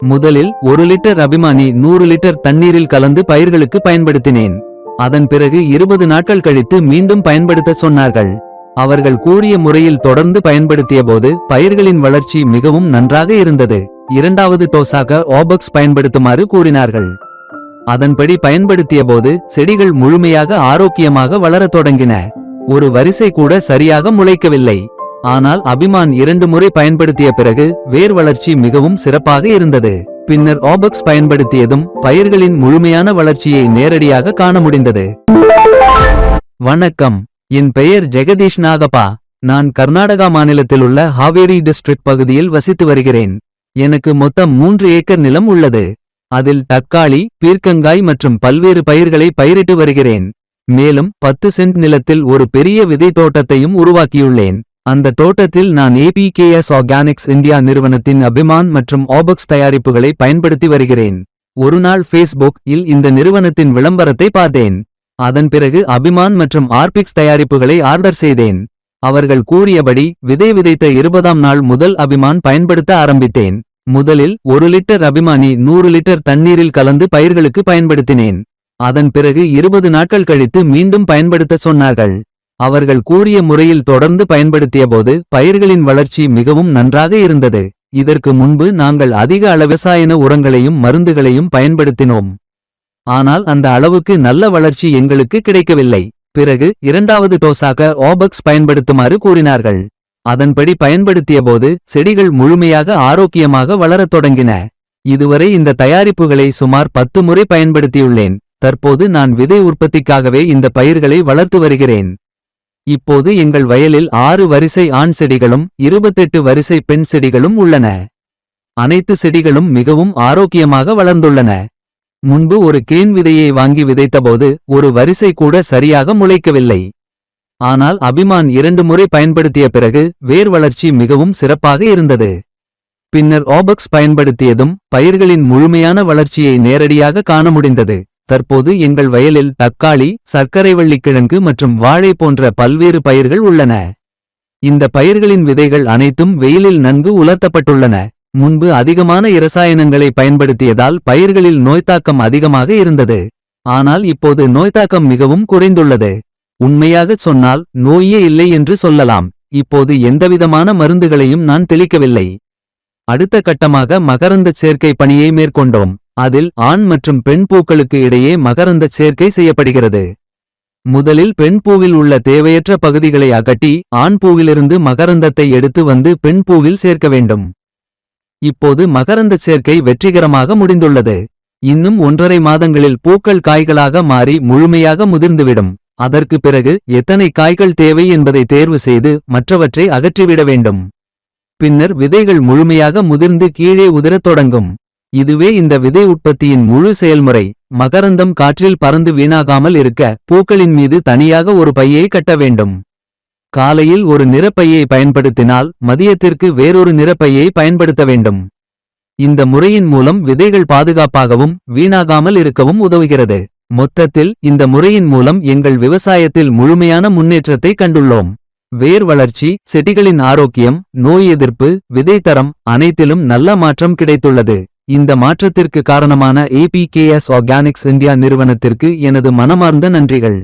முதலில் 1 லிட்டர் அபிமானி 100 லிட்டர் தண்ணீரில் கலந்து பயிர்களுக்கு பயன்படுத்தினேன். அதன் பிறகு 20 நாட்கள் கழித்து மீண்டும் பயன்படுத்த சொன்னார்கள். அவர்கள் கூறிய முறையில் தொடர்ந்து பயன்படுத்திய போது பயிர்களின் வளர்ச்சி மிகவும் நன்றாக இருந்தது. இரண்டாவது டோஸாக ஓபக்ஸ் பயன்படுத்துமாறு கூறினார்கள். அதன்படி பயன்படுத்திய போது செடிகள் முழுமையாக ஆரோக்கியமாக வளரத் தொடங்கின. ஒரு வரிசை கூட சரியாக முளைக்கவில்லை. ஆனால் அபிமான் 2 முறை பயன்படுத்திய பிறகு வேர் வளர்ச்சி மிகவும் சிறப்பாக இருந்தது. பின்னர் ஓபக்ஸ் பயன்படுத்தியதும் பயிர்களின் முழுமையான வளர்ச்சியை நேரடியாக காண முடிந்தது. வணக்கம், என் பெயர் ஜெகதீஷ் நாகப்பா. நான் கர்நாடகா மாநிலத்தில் உள்ள ஹாவேரி டிஸ்ட்ரிக்ட் பகுதியில் வசித்து வருகிறேன். எனக்கு மொத்தம் 3 ஏக்கர் நிலம் உள்ளது. அதில் தக்காளி, பீர்க்கங்காய் மற்றும் பல்வேறு பயிர்களை பயிரிட்டு வருகிறேன். மேலும் 10 சென்ட் நிலத்தில் ஒரு பெரிய விதை தோட்டத்தையும் உருவாக்கியுள்ளேன். அந்த தோட்டத்தில் நான் APKS ஆர்கானிக்ஸ் இந்தியா நிறுவனத்தின் அபிமான் மற்றும் ஓபக்ஸ் தயாரிப்புகளை பயன்படுத்தி வருகிறேன். ஒரு நாள் Facebook இல் இந்த நிறுவனத்தின் விளம்பரத்தை பார்த்தேன். அதன் பிறகு அபிமான் மற்றும் ஆர்பிக்ஸ் தயாரிப்புகளை ஆர்டர் செய்தேன். அவர்கள் கூறியபடி விதை விதைத்த 20ஆம் நாள் முதல் அபிமான் பயன்படுத்த ஆரம்பித்தேன். முதலில் 1 லிட்டர் அபிமானி 100 லிட்டர் தண்ணீரில் கலந்து பயிர்களுக்கு பயன்படுத்தினேன். அதன் பிறகு 20 நாட்கள் கழித்து மீண்டும் பயன்படுத்த சொன்னார்கள். அவர்கள் கூறிய முறையில் தொடர்ந்து பயன்படுத்திய போது பயிர்களின் வளர்ச்சி மிகவும் நன்றாக இருந்தது. இதற்கு முன்பு நாங்கள் அதிக அளவு ரசாயன உரங்களையும் மருந்துகளையும் பயன்படுத்தினோம். ஆனால் அந்த அளவுக்கு நல்ல வளர்ச்சி எங்களுக்கு கிடைக்கவில்லை. பிறகு இரண்டாவது டோஸாக ஓபக்ஸ் பயன்படுத்துமாறு கூறினார்கள். அதன்படி பயன்படுத்திய போது செடிகள் முழுமையாக ஆரோக்கியமாக வளரத் தொடங்கின. இதுவரை இந்த தயாரிப்புகளை சுமார் 10 முறை பயன்படுத்தியுள்ளேன். தற்போது நான் விதை உற்பத்திக்காகவே இந்த பயிர்களை வளர்த்து வருகிறேன். இப்போது எங்கள் வயலில் 6 வரிசை ஆண் செடிகளும் 28 வரிசை பெண் செடிகளும் உள்ளன. அனைத்து செடிகளும் மிகவும் ஆரோக்கியமாக வளர்ந்துள்ளன. முன்பு ஒரு கேன் விதையை வாங்கி விதைத்தபோது ஒரு வரிசை கூட சரியாக முளைக்கவில்லை. ஆனால் அபிமான் 2 முறை பயன்படுத்திய பிறகு வேர் வளர்ச்சி மிகவும் சிறப்பாக இருந்தது. பின்னர் ஓபக்ஸ் பயன்படுத்தியதும் பயிர்களின் முழுமையான வளர்ச்சியை நேரடியாக காண முடிந்தது. தற்போது எங்கள் வயலில் தக்காளி, சர்க்கரை வள்ளிக்கிழங்கு மற்றும் வாழை போன்ற பல்வேறு பயிர்கள் உள்ளன. இந்த பயிர்களின் விதைகள் அனைத்தும் வெயிலில் நன்கு உலர்த்தப்பட்டுள்ளன. முன்பு அதிகமான இரசாயனங்களை பயன்படுத்தியதால் பயிர்களில் நோய்த்தாக்கம் அதிகமாக இருந்தது. ஆனால் இப்போது நோய்த்தாக்கம் மிகவும் குறைந்துள்ளது. உண்மையாகச் சொன்னால் நோயே இல்லை என்று சொல்லலாம். இப்போது எந்தவிதமான மருந்துகளையும் நான் தெளிக்கவில்லை. அடுத்த கட்டமாக மகரந்தச் சேர்க்கை பணியை மேற்கொண்டோம். அதில் ஆண் மற்றும் பெண் பூக்களுக்கு இடையே மகரந்தச் சேர்க்கை செய்யப்படுகிறது. முதலில் பெண் பூவில் உள்ள தேவையற்ற பகுதிகளை அகற்றி ஆண் பூவிலிருந்து மகரந்தத்தை எடுத்து வந்து பெண் பூவில் சேர்க்க வேண்டும். இப்போது மகரந்தச் சேர்க்கை வெற்றிகரமாக முடிந்துள்ளது. இன்னும் 1.5 மாதங்களில் பூக்கள் காய்களாக மாறி முழுமையாக முதிர்ந்துவிடும். அதற்கு பிறகு எத்தனை காய்கள் தேவை என்பதை தேர்வு செய்து மற்றவற்றை அகற்றிவிட வேண்டும். பின்னர் விதைகள் முழுமையாக முதிர்ந்து கீழே உதிரத் தொடங்கும். இதுவே இந்த விதை உற்பத்தியின் முழு செயல்முறை. மகரந்தம் காற்றில் பறந்து வீணாகாமல் இருக்க பூக்களின் மீது தனியாக ஒரு பையை கட்ட வேண்டும். காலையில் ஒரு நிறப்பையை பயன்படுத்தினால் மதியத்திற்கு வேறொரு நிறப்பையை பயன்படுத்த வேண்டும். இந்த முறையின் மூலம் விதைகள் பாதுகாப்பாகவும் வீணாகாமல் இருக்கவும் உதவுகிறது. மொத்தத்தில் இந்த முறையின் மூலம் எங்கள் விவசாயத்தில் முழுமையான முன்னேற்றத்தை கண்டுள்ளோம். வேர் வளர்ச்சி, செடிகளின் ஆரோக்கியம், நோய் எதிர்ப்பு, விதைத்தரம் அனைத்திலும் நல்ல மாற்றம் கிடைத்துள்ளது. இந்த மாற்றத்திற்கு காரணமான APKS ஆர்கானிக்ஸ் இந்தியா நிறுவனத்திற்கு எனது மனமார்ந்த நன்றிகள்.